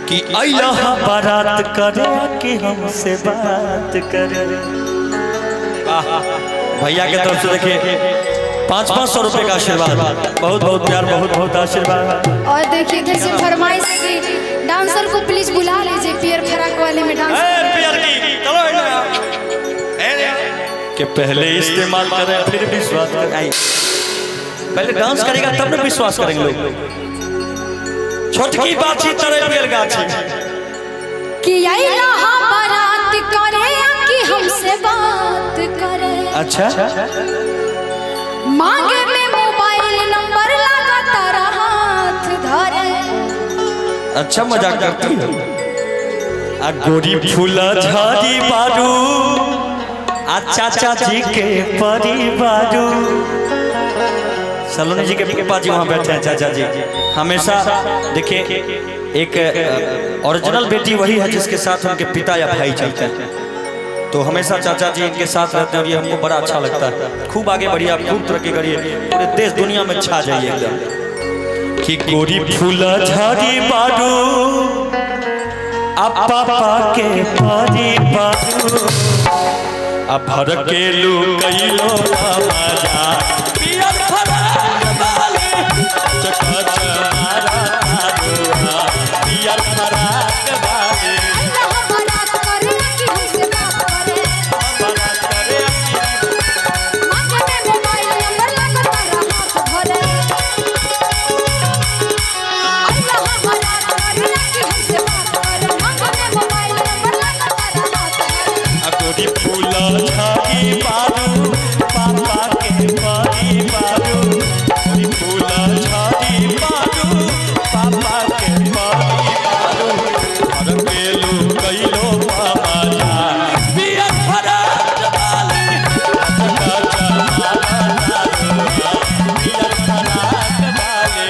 कि अल्लाह बारात करे कि हमसे बात करे। भैया के तरफ से देखिए 500 रुपए का आशीर्वाद, बहुत बहुत प्यार, बहुत बहुत आशीर्वाद। और देखिए जैसे फरमाइश की डांसर को प्लीज बुला लीजिए पियर फराक वाले में डांस के पहले इस्तेमाल करें फिर विश्वास करें। पहले डांस करेगा तब ना विश्वास करेंगे लोग। छोटकी बाछी तरह पियर गाछी कि अल्लाह बारात करे कि हमसे बात करे। अच्छा मांगे में मोबाइल नंबर लगातार हाथ धरे। अच्छा मजाक करती हो। आ गोरी फूला झाड़ी बारू आ चाचा जी के परिवारू। सलोनी जी के पापा जी वहाँ बैठे हैं, चाचा जी। हमेशा देखिए एक ओरिजिनल बेटी वही है जिसके साथ उनके पिता या भाई चलते हैं, तो हमेशा चाचा जी इनके साथ रहते हैं और ये हमको बड़ा अच्छा लगता है। खूब आगे बढ़िए, आप खूब तरक्की करिए, पूरे देश दुनिया में छा जाइए एकदम। कि गोरी फूला झाड़ी बारू अब पापा के परिवारू अब भर के लू कैलो मजा पियर फराक वाले चका चमारा तारुआ पियर फराक वाले। अल्लाह बारात करे कि हमसे बात करे। बारात करे मांगे में मोबाइल नंबर लगातार हाथ धरे। अल्लाह बारात करे कि हमसे बात करे। मांगे में मोबाइल नंबर लगातार हाथ धरे। गोरी फूला झाड़ी बारू पापा के परिवारू। गोरी फूला झाड़ी बारू पापा के परिवारू भर के लू कैलो मजा पियर फराक वाले चका चमारा तारुआ पियर फराक वाले।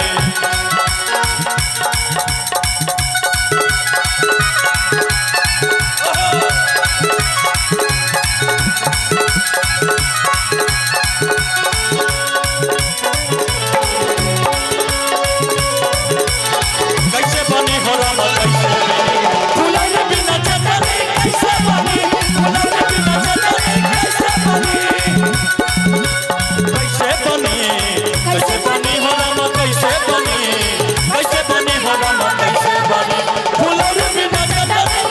कैसे बनी हो रामा कैसे फूलन बिना चटनी कैसे बनी फूलन बिना चटनी कैसे बनी कैसे बनी कैसे बनी हो रामा कैसे बनी कैसे बनी हो रामा कैसे बनी फूलन बिना चटनी।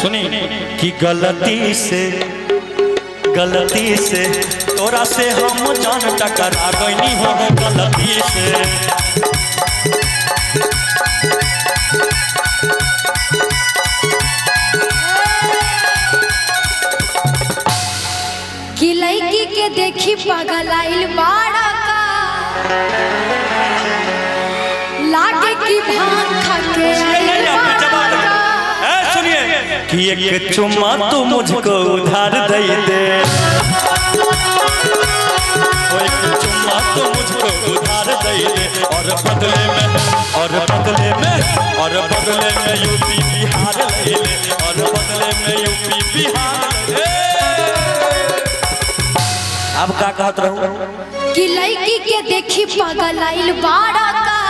सुनी कि गलती से तोरा से हम जान टकरा गईनी हो गलती से। कि लड़की के देखी पागल आइल बाड़ा का लागे की भांग खा के आइल बाड़ा का। सुनिए कि एक चुम्मा तो मुझको उधार दे दे, वो एक चुम्मा तो मुझको उधार दे दे और बदले में यूपी बिहार ले ले और बदले में यूपी बिहार ले। अब क्या कहत रहूं कि लड़की के देखी पागल आइल बाड़ा का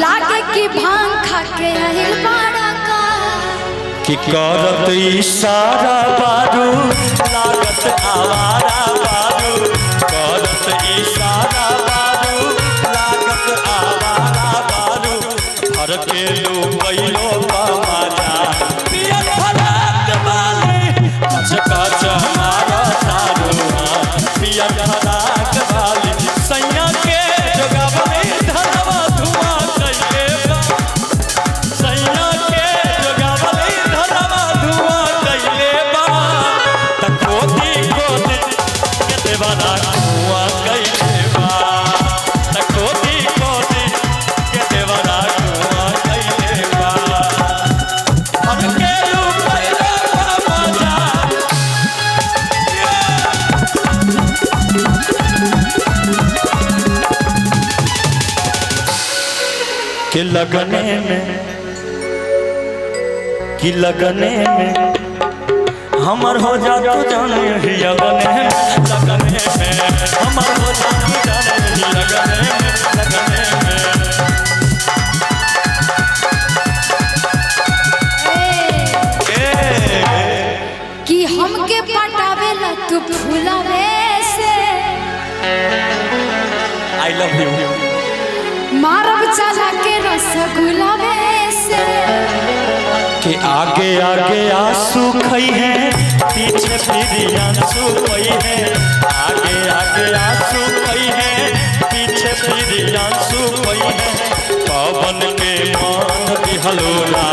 लागे की भांग खा के आइल बाड़ा का। कि करत इशारा बारू लागत आवारा बारू करत इशारा बारू लागत आवारा बारू भर के लू कैलो मजा पियर फराक वाले चका चमारा तारुआ पियर फराक वाले। सैया के जोगावले धरवा धुआं कैले बा, सैया के जोगावले धरवा धुआं कैले बा त खोदी के देवाना धुआं कैले बा। कि लगने में हमर हो जा तू जाने ही लगने में हमर हो जा तू जाने ही लगने में कि हमके पटावेला तू फूलावे से आई लव यू मारब चला के रसगुल्लावे से कि आगे आगे आंसू खई है पीछे फिर आंसू खई है आगे आगे आंसू खई है पीछे फिर आंसू खई है पवन के मान दिहलोला